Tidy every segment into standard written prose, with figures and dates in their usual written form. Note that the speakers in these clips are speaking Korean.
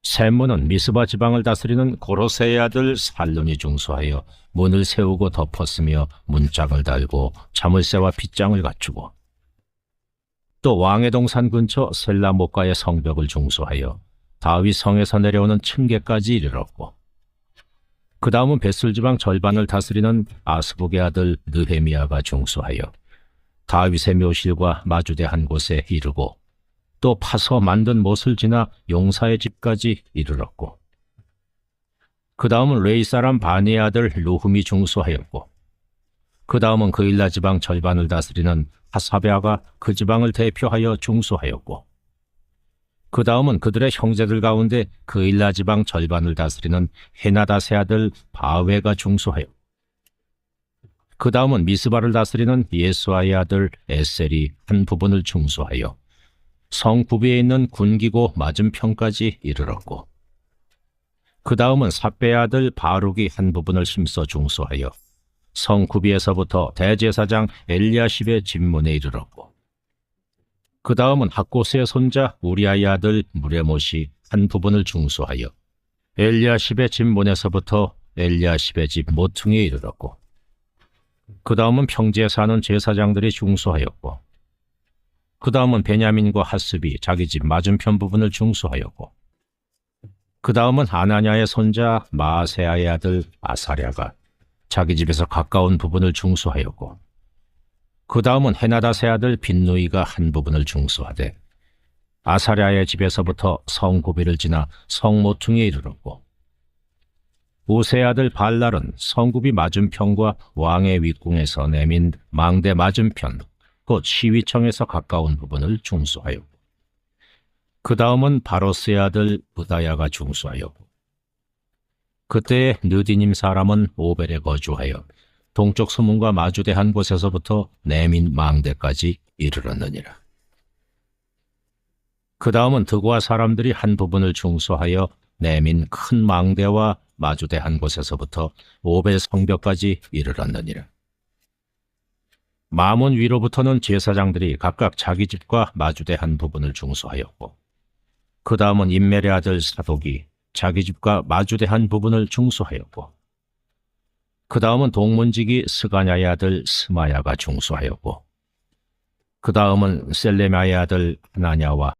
셈문은 미스바 지방을 다스리는 고로세의 아들 살룬이 중수하여 문을 세우고 덮었으며 문짝을 달고 자물쇠와 빗장을 갖추고, 또 왕의 동산 근처 셀라못가의 성벽을 중수하여 다윗 성에서 내려오는 층계까지 이르렀고, 그 다음은 벳술 지방 절반을 다스리는 아스북의 아들 느헤미야가 중수하여 다윗의 묘실과 마주대 한 곳에 이르고, 또 파서 만든 못을 지나 용사의 집까지 이르렀고, 그 다음은 레이 사람 바니의 아들 루흠이 중수하였고, 그 다음은 그일라 지방 절반을 다스리는 하사베아가 그 지방을 대표하여 중수하였고, 그 다음은 그들의 형제들 가운데 그일라 지방 절반을 다스리는 헤나닷의 아들 바웨가 중수하였고, 그 다음은 미스바를 다스리는 예수아의 아들 에셀이 한 부분을 중수하여 성 구비에 있는 군기고 맞은편까지 이르렀고, 그 다음은 삽배의 아들 바룩이 한 부분을 힘써 중수하여 성 구비에서부터 대제사장 엘리야십의 집문에 이르렀고, 그 다음은 학고스의 손자 우리아의 아들 무레못이 한 부분을 중수하여 엘리야십의 집문에서부터 엘리야십의 집 모퉁이에 이르렀고, 그 다음은 평지에 사는 제사장들이 중수하였고, 그 다음은 베냐민과 하스비 자기 집 맞은편 부분을 중수하였고, 그 다음은 아나냐의 손자 마아세아의 아들 아사랴가 자기 집에서 가까운 부분을 중수하였고, 그 다음은 헤나닷의 아들 빈누이가 한 부분을 중수하되 아사랴의 집에서부터 성구비를 지나 성모퉁이에 이르렀고, 우세의 아들 발랄은 성구비 맞은편과 왕의 윗궁에서 내민 망대 맞은편 곧 시위청에서 가까운 부분을 중수하였고, 그 다음은 바로스의 아들 부다야가 중수하였고, 그때의 느디님 사람은 오벨에 거주하여 동쪽 수문과 마주대 한 곳에서부터 내민 망대까지 이르렀느니라. 그 다음은 드고아 사람들이 한 부분을 중수하여 내민 큰 망대와 마주대 한 곳에서부터 오벨 성벽까지 이르렀느니라. 마문 위로부터는 제사장들이 각각 자기 집과 마주대 한 부분을 중수하였고, 그 다음은 임멜의 아들 사독이 자기 집과 마주대 한 부분을 중수하였고, 그 다음은 동문지기 스가냐의 아들 스마야가 중수하였고, 그 다음은 셀레마의 아들 하나냐와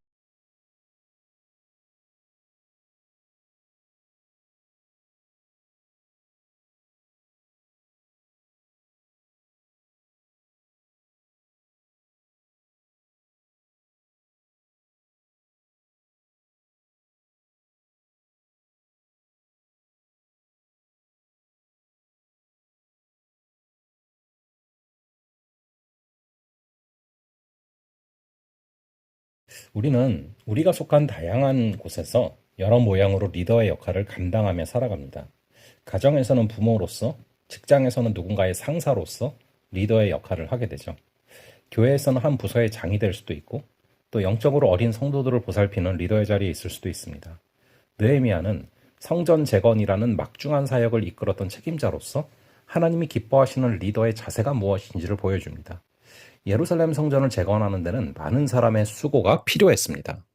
우리는 우리가 속한 다양한 곳에서 여러 모양으로 리더의 역할을 감당하며 살아갑니다. 가정에서는 부모로서, 직장에서는 누군가의 상사로서 리더의 역할을 하게 되죠. 교회에서는 한 부서의 장이 될 수도 있고, 또 영적으로 어린 성도들을 보살피는 리더의 자리에 있을 수도 있습니다. 느헤미야는 성전 재건이라는 막중한 사역을 이끌었던 책임자로서 하나님이 기뻐하시는 리더의 자세가 무엇인지를 보여줍니다. 예루살렘 성전을 재건하는 데는 많은 사람의 수고가 필요했습니다.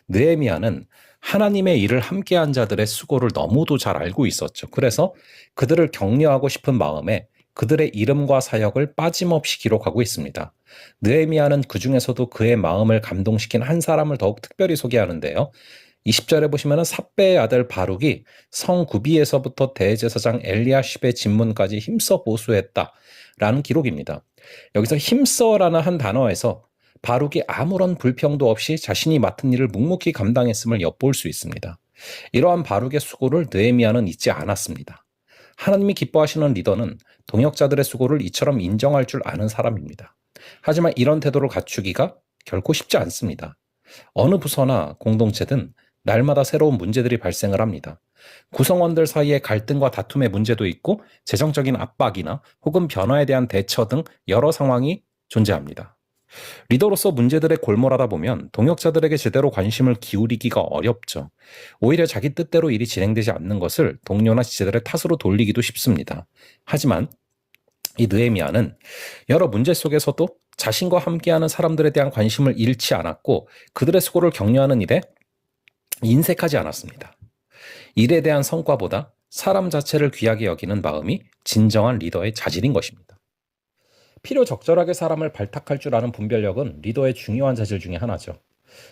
느헤미야는 하나님의 일을 함께한 자들의 수고를 너무도 잘 알고 있었죠. 그래서 그들을 격려하고 싶은 마음에 그들의 이름과 사역을 빠짐없이 기록하고 있습니다. 느헤미야는 그 중에서도 그의 마음을 감동시킨 한 사람을 더욱 특별히 소개하는데요. 20절에 보시면 삽배의 아들 바룩이 성 구비에서부터 대제사장 엘리야십의 집문까지 힘써 보수했다 라는 기록입니다. 여기서 힘써라는 한 단어에서 바룩이 아무런 불평도 없이 자신이 맡은 일을 묵묵히 감당했음을 엿볼 수 있습니다. 이러한 바룩의 수고를 느헤미야는 잊지 않았습니다. 하나님이 기뻐하시는 리더는 동역자들의 수고를 이처럼 인정할 줄 아는 사람입니다. 하지만 이런 태도를 갖추기가 결코 쉽지 않습니다. 어느 부서나 공동체든 날마다 새로운 문제들이 발생을 합니다. 구성원들 사이의 갈등과 다툼의 문제도 있고, 재정적인 압박이나 혹은 변화에 대한 대처 등 여러 상황이 존재합니다. 리더로서 문제들에 골몰하다 보면 동역자들에게 제대로 관심을 기울이기가 어렵죠. 오히려 자기 뜻대로 일이 진행되지 않는 것을 동료나 지체들의 탓으로 돌리기도 쉽습니다. 하지만 이 느헤미야는 여러 문제 속에서도 자신과 함께하는 사람들에 대한 관심을 잃지 않았고, 그들의 수고를 격려하는 일에 인색하지 않았습니다. 일에 대한 성과보다 사람 자체를 귀하게 여기는 마음이 진정한 리더의 자질인 것입니다. 필요 적절하게 사람을 발탁할 줄 아는 분별력은 리더의 중요한 자질 중에 하나죠.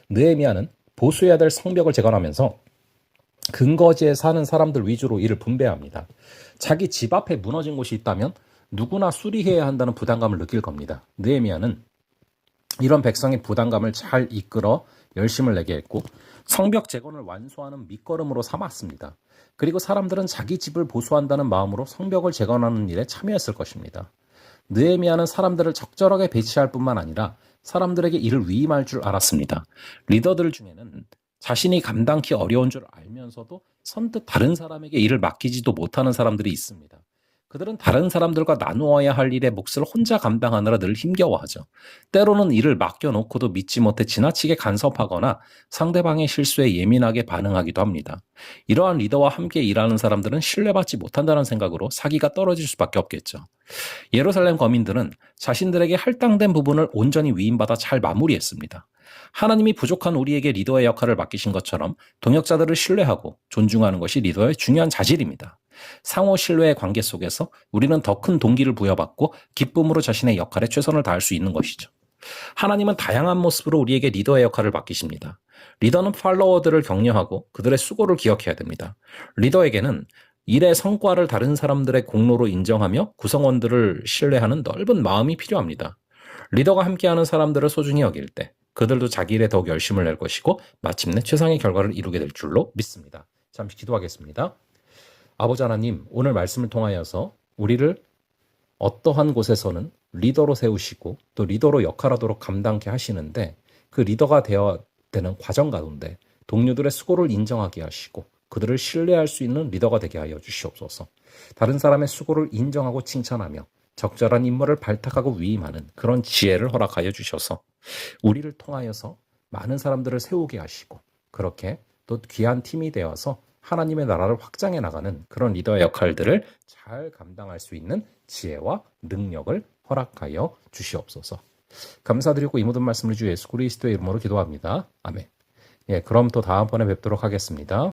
느헤미야는 보수해야 될 성벽을 재건하면서 근거지에 사는 사람들 위주로 일을 분배합니다. 자기 집 앞에 무너진 곳이 있다면 누구나 수리해야 한다는 부담감을 느낄 겁니다. 느헤미야는 이런 백성의 부담감을 잘 이끌어 열심을 내게 했고 성벽 재건을 완수하는 밑거름으로 삼았습니다. 그리고 사람들은 자기 집을 보수한다는 마음으로 성벽을 재건하는 일에 참여했을 것입니다. 느헤미야는 사람들을 적절하게 배치할 뿐만 아니라 사람들에게 일을 위임할 줄 알았습니다. 리더들 중에는 자신이 감당기 어려운 줄 알면서도 선뜻 다른 사람에게 일을 맡기지도 못하는 사람들이 있습니다. 그들은 다른 사람들과 나누어야 할 일의 몫을 혼자 감당하느라 늘 힘겨워하죠. 때로는 일을 맡겨놓고도 믿지 못해 지나치게 간섭하거나 상대방의 실수에 예민하게 반응하기도 합니다. 이러한 리더와 함께 일하는 사람들은 신뢰받지 못한다는 생각으로 사기가 떨어질 수밖에 없겠죠. 예루살렘 거민들은 자신들에게 할당된 부분을 온전히 위임받아 잘 마무리했습니다. 하나님이 부족한 우리에게 리더의 역할을 맡기신 것처럼 동역자들을 신뢰하고 존중하는 것이 리더의 중요한 자질입니다. 상호 신뢰의 관계 속에서 우리는 더 큰 동기를 부여받고 기쁨으로 자신의 역할에 최선을 다할 수 있는 것이죠. 하나님은 다양한 모습으로 우리에게 리더의 역할을 맡기십니다. 리더는 팔로워들을 격려하고 그들의 수고를 기억해야 됩니다. 리더에게는 일의 성과를 다른 사람들의 공로로 인정하며 구성원들을 신뢰하는 넓은 마음이 필요합니다. 리더가 함께하는 사람들을 소중히 여길 때 그들도 자기 일에 더욱 열심을 낼 것이고 마침내 최상의 결과를 이루게 될 줄로 믿습니다. 잠시 기도하겠습니다. 아버지 하나님, 오늘 말씀을 통하여서 우리를 어떠한 곳에서는 리더로 세우시고 또 리더로 역할하도록 감당케 하시는데 그 리더가 되어야 되는 과정 가운데 동료들의 수고를 인정하게 하시고 그들을 신뢰할 수 있는 리더가 되게 하여 주시옵소서. 다른 사람의 수고를 인정하고 칭찬하며 적절한 인물을 발탁하고 위임하는 그런 지혜를 허락하여 주셔서 우리를 통하여서 많은 사람들을 세우게 하시고 그렇게 또 귀한 팀이 되어서 하나님의 나라를 확장해 나가는 그런 리더의 역할들을 잘 감당할 수 있는 지혜와 능력을 허락하여 주시옵소서. 감사드리고 이 모든 말씀을 주 예수 그리스도의 이름으로 기도합니다. 아멘. 그럼 또 다음번에 뵙도록 하겠습니다.